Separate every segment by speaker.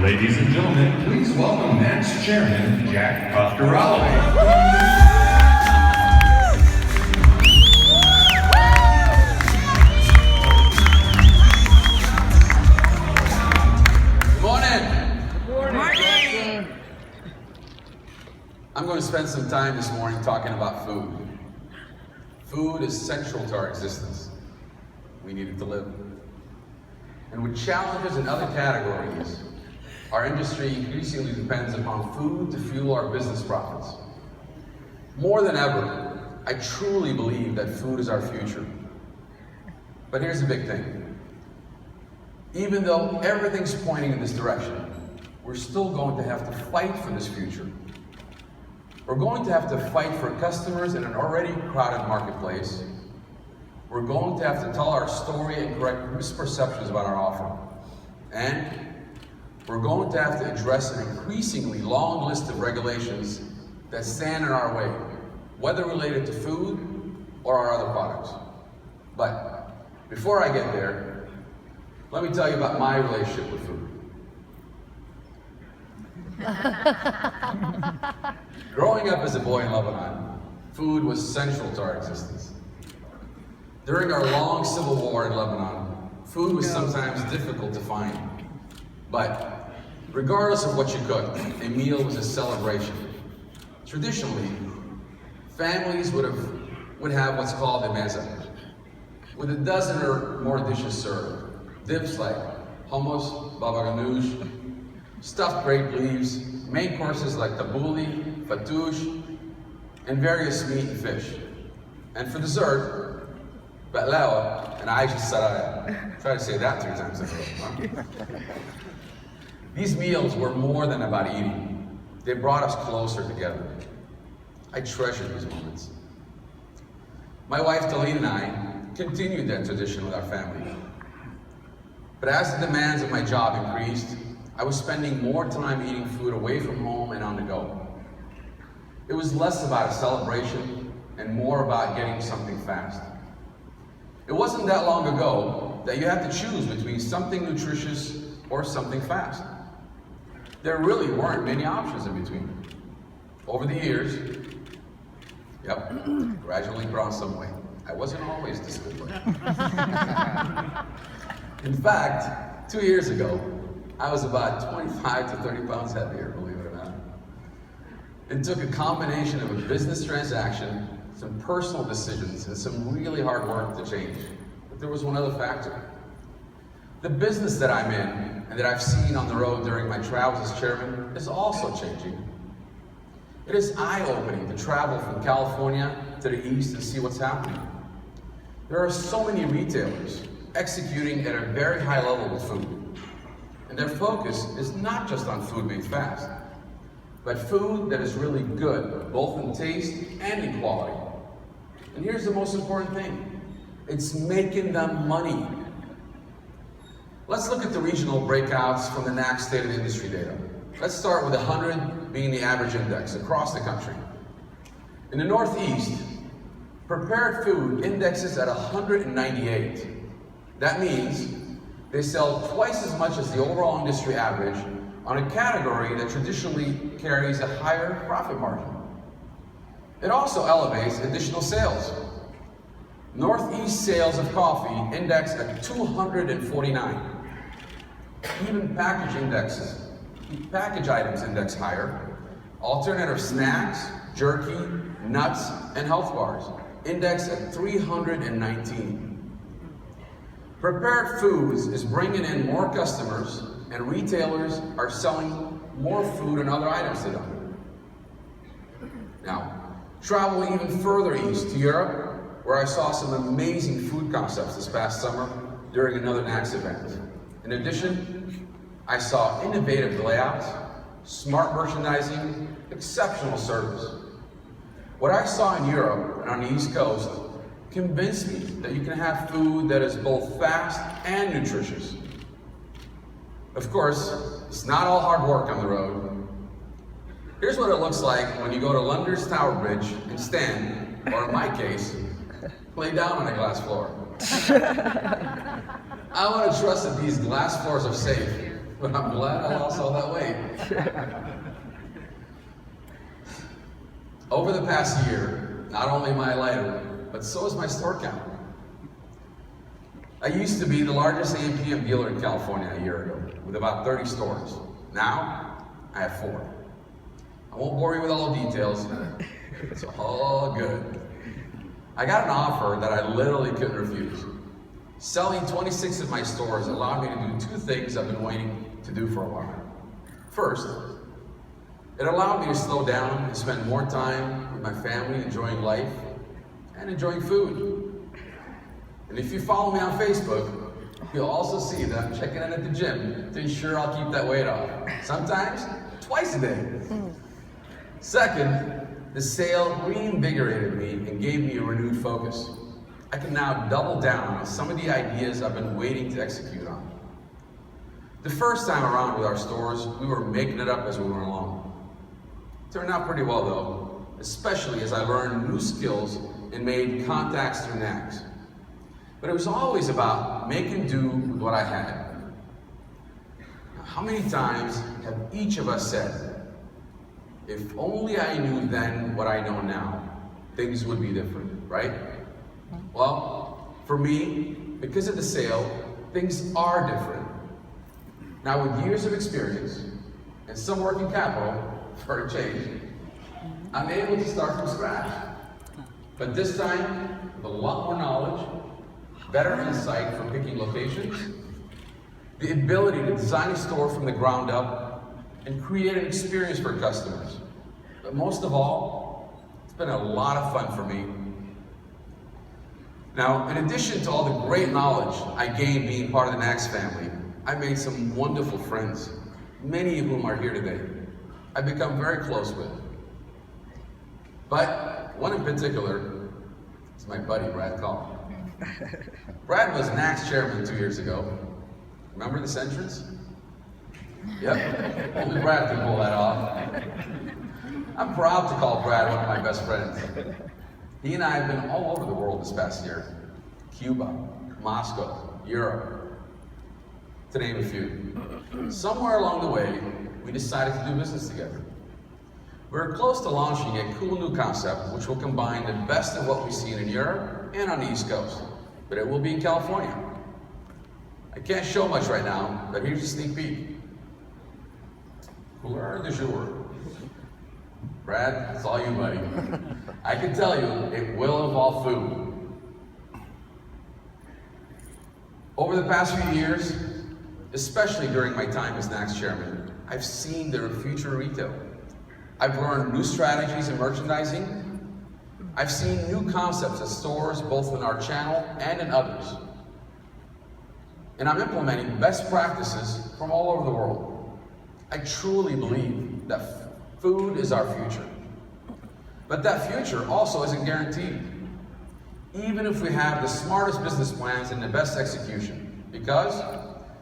Speaker 1: Ladies and gentlemen, please welcome NACS Chairman Jack Kofdarali.
Speaker 2: I'm going to spend some time this morning talking about food. Food is central to our existence. We need it to live. And with challenges in other categories, our industry increasingly depends upon food to fuel our business profits. More than ever, I truly believe that food is our future. But here's the big thing. Even though everything's pointing in this direction, we're still going to have to fight for this future. We're going to have to fight for customers in an already crowded marketplace. We're going to have to tell our story and correct misperceptions about our offering. And we're going to have to address an increasingly long list of regulations that stand in our way, whether related to food or our other products. But before I get there, let me tell you about my relationship with food. Growing up as a boy in Lebanon, food was central to our existence. During our long civil war in Lebanon, food was sometimes difficult to find. But regardless of what you cooked, a meal was a celebration. Traditionally, families would have what's called a meza, with a dozen or more dishes served. Dips like hummus, baba ganoush, stuffed grape leaves, main courses like tabbouleh, fattoush, and various meat and fish. And for dessert, baklawa and Aisha saraya. Try to say that 3 times in a row. Huh? These meals were more than about eating. They brought us closer together. I treasure these moments. My wife, Talene, and I continued that tradition with our family. But as the demands of my job increased, I was spending more time eating food away from home and on the go. It was less about a celebration and more about getting something fast. It wasn't that long ago that you had to choose between something nutritious or something fast. There really weren't many options in between. Over the years, gradually grown some weight. I wasn't always this good looking. In fact, 2 years ago, I was about 25 to 30 pounds heavier, believe it or not. It took a combination of a business transaction, some personal decisions, and some really hard work to change. But there was one other factor. The business that I'm in and that I've seen on the road during my travels as chairman is also changing. It is eye-opening to travel from California to the East and see what's happening. There are so many retailers executing at a very high level with food. And their focus is not just on food being fast, but food that is really good, both in taste and in quality. And here's the most important thing. It's making them money. Let's look at the regional breakouts from the NACS State of the Industry data. Let's start with 100 being the average index across the country. In the Northeast, prepared food indexes at 198. That means they sell twice as much as the overall industry average on a category that traditionally carries a higher profit margin. It also elevates additional sales. Northeast sales of coffee index at 249. Even package items index higher. Alternative snacks, jerky, nuts, and health bars index at 319. Prepared foods is bringing in more customers, and retailers are selling more food and other items to them. Now, travel even further east to Europe, where I saw some amazing food concepts this past summer during another NACS event. In addition, I saw innovative layouts, smart merchandising, exceptional service. What I saw in Europe and on the East Coast convinced me that you can have food that is both fast and nutritious. Of course, it's not all hard work on the road. Here's what it looks like when you go to London's Tower Bridge and stand, or in my case, lay down on a glass floor. I want to trust that these glass floors are safe, but I'm glad I lost all that weight. Over the past year, not only am I lighter, but so is my store count. I used to be the largest AMPM dealer in California a year ago, with about 30 stores. Now, I have 4. I won't bore you with all the details. It's all good. I got an offer that I literally couldn't refuse. Selling 26 of my stores allowed me to do 2 things I've been waiting to do for a while. First, it allowed me to slow down and spend more time with my family, enjoying life and enjoying food. And if you follow me on Facebook, you'll also see that I'm checking in at the gym to ensure I'll keep that weight off. Sometimes twice a day. Second, the sale reinvigorated me and gave me a renewed focus. I can now double down on some of the ideas I've been waiting to execute on. The first time around with our stores, we were making it up as we went along. Turned out pretty well though, especially as I learned new skills and made contacts through NACS. But it was always about making do with what I had. How many times have each of us said, if only I knew then what I know now, things would be different, right? Well, for me, because of the sale, things are different. Now with years of experience and some working capital, for a change, I'm able to start from scratch. But this time, with a lot more knowledge, better insight for picking locations, the ability to design a store from the ground up, and create an experience for customers. But most of all, it's been a lot of fun for me. Now, in addition to all the great knowledge I gained being part of the NACS family, I made some wonderful friends, many of whom are here today. I've become very close with. But one in particular is my buddy, Brad Call. Brad was NACS chairman 2 years ago. Remember this entrance? Yep, only Brad can pull that off. I'm proud to call Brad one of my best friends. He and I have been all over the world this past year. Cuba, Moscow, Europe, to name a few. Somewhere along the way, we decided to do business together. We're close to launching a cool new concept which will combine the best of what we've seen in Europe and on the East Coast, but it will be in California. I can't show much right now, but here's a sneak peek. Couleur du jour. Brad, it's all you, buddy. I can tell you, it will involve food. Over the past few years, especially during my time as NACS chairman, I've seen the future of retail. I've learned new strategies in merchandising. I've seen new concepts at stores, both in our channel and in others. And I'm implementing best practices from all over the world. I truly believe that food is our future. But that future also isn't guaranteed, even if we have the smartest business plans and the best execution, because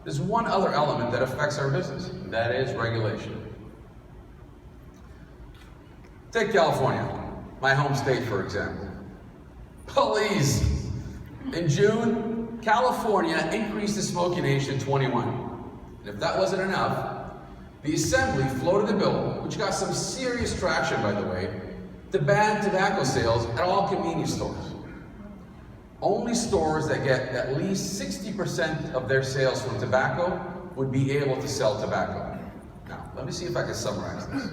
Speaker 2: there's one other element that affects our business, and that is regulation. Take California, my home state, for example. Please, in June, California increased the smoking age to 21. And if that wasn't enough, the Assembly floated a bill, which got some serious traction, by the way, to ban tobacco sales at all convenience stores. Only stores that get at least 60% of their sales from tobacco would be able to sell tobacco. Now, let me see if I can summarize this.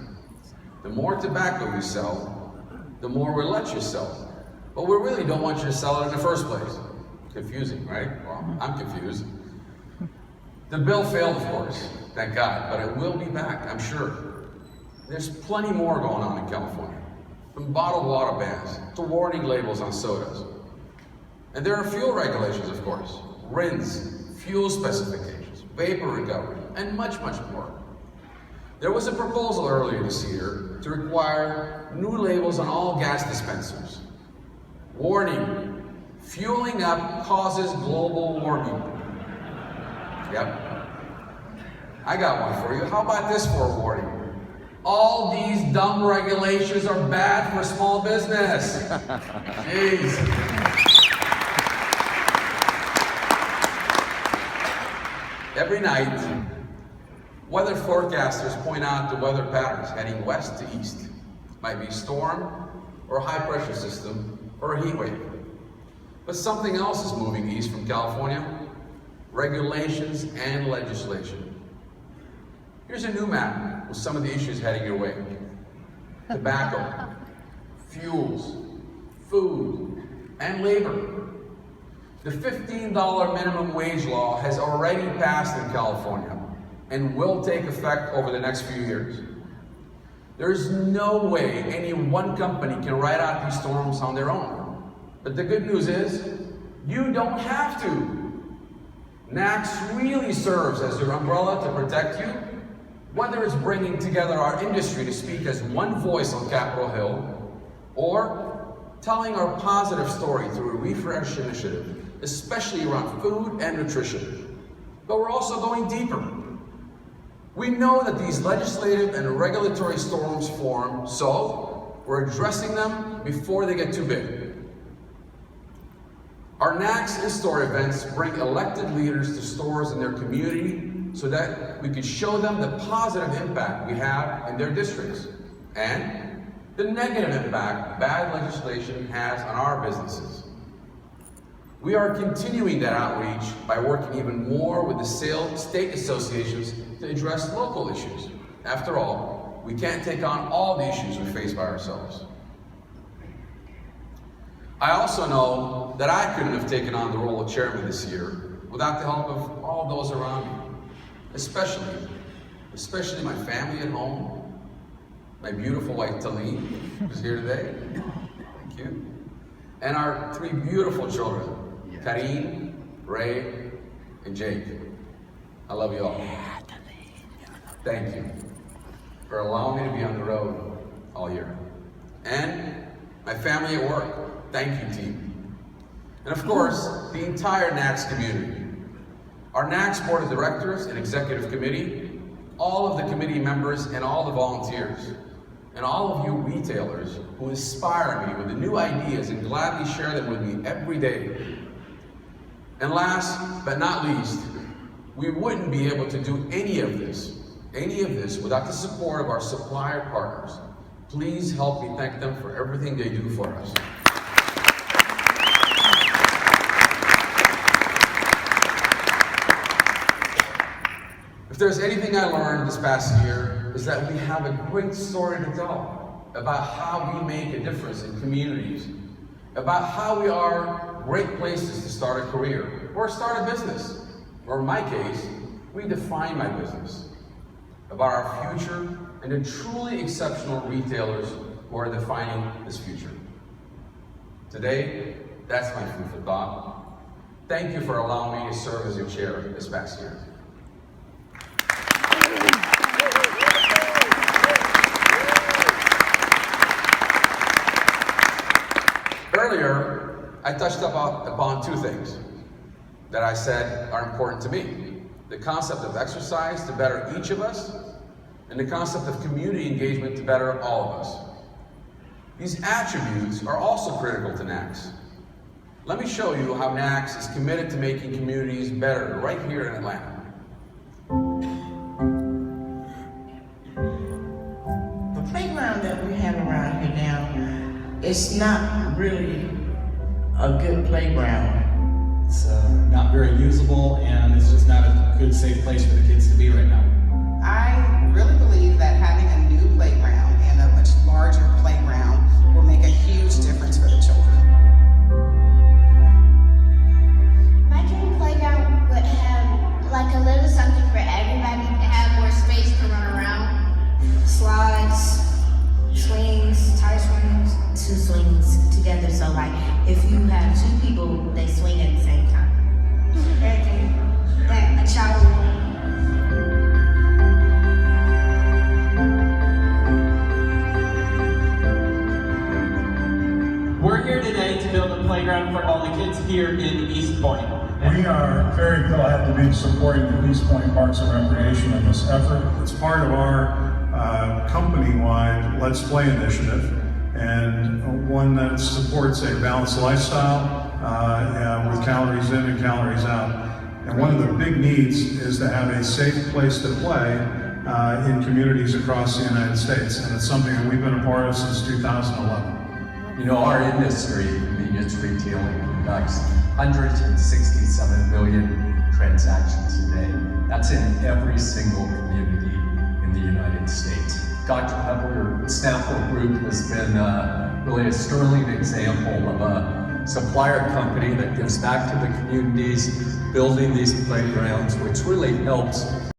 Speaker 2: The more tobacco you sell, the more we'll let you sell. But we really don't want you to sell it in the first place. Confusing, right? Well, I'm confused. The bill failed, of course, thank God, but it will be back, I'm sure. There's plenty more going on in California, from bottled water bans to warning labels on sodas. And there are fuel regulations, of course, RINs, fuel specifications, vapor recovery, and much, much more. There was a proposal earlier this year to require new labels on all gas dispensers. Warning, fueling up causes global warming. Yep. I got one for you. How about this for a warning? All these dumb regulations are bad for small business. Jeez. Every night, Weather forecasters point out the weather patterns heading west to east. Might be a storm, or a high pressure system, or a heat wave. But something else is moving east from California: regulations and legislation. Here's a new map with some of the issues heading your way: tobacco, fuels, food, and labor. The $15 minimum wage law has already passed in California and will take effect over the next few years. There's no way any one company can ride out these storms on their own. But the good news is, you don't have to. NACS really serves as your umbrella to protect you, whether it's bringing together our industry to speak as one voice on Capitol Hill, or telling our positive story through a refresh initiative, especially around food and nutrition. But we're also going deeper. We know that these legislative and regulatory storms form, so we're addressing them before they get too big. Our NACS in-store events bring elected leaders to stores in their community so that we can show them the positive impact we have in their districts and the negative impact bad legislation has on our businesses. We are continuing that outreach by working even more with the state associations to address local issues. After all, we can't take on all the issues we face by ourselves. I also know that I couldn't have taken on the role of chairman this year without the help of all those around me, especially my family at home, my beautiful wife Talene, who's here today, thank you, and our 3 beautiful children, Karine, Ray, and Jake. I love you all. Thank you for allowing me to be on the road all year. And my family at work, thank you, team. And of course, the entire NACS community. Our NACS Board of Directors and Executive Committee, all of the committee members and all the volunteers, and all of you retailers who inspire me with the new ideas and gladly share them with me every day. And last but not least, we wouldn't be able to do any of this without the support of our supplier partners. Please help me thank them for everything they do for us. If there's anything I learned this past year, is that we have a great story to tell about how we make a difference in communities, about how we are great places to start a career or start a business, or in my case, we define my business, about our future and the truly exceptional retailers who are defining this future. Today, that's my food for thought. Thank you for allowing me to serve as your chair this past year. Earlier, I touched upon 2 things that I said are important to me: the concept of exercise to better each of us, and the concept of community engagement to better all of us. These attributes are also critical to NACS. Let me show you how NACS is committed to making communities better right here in Atlanta.
Speaker 3: The playground that we have around here now, it's not really a good playground.
Speaker 4: It's not very usable, and it's just not a good, safe place for the kids to be right now.
Speaker 5: I really believe that having a new playground and a much larger playground will make a huge difference for the children.
Speaker 6: My dream playground would have like a little something for everybody to have more space to run around. Slides, swings, tire swings.
Speaker 7: 2 swings together, so like if you have 2 people, they swing at the same time.
Speaker 6: Everything. That a child would want.
Speaker 8: We're here today to build a playground for all the kids here in East Point.
Speaker 9: We are very glad to be supporting the East Point Parks and Recreation in this effort. It's part of our company-wide Let's Play initiative, and one that supports a balanced lifestyle with calories in and calories out. And one of the big needs is to have a safe place to play in communities across the United States. And it's something that we've been a part of since 2011.
Speaker 10: You know, our industry, convenience retailing, conducts 167 million transactions a day. That's in every single community in the United States. Dr. Pepper Snapple Group has been really a sterling example of a supplier company that gives back to the communities, building these playgrounds, which really helps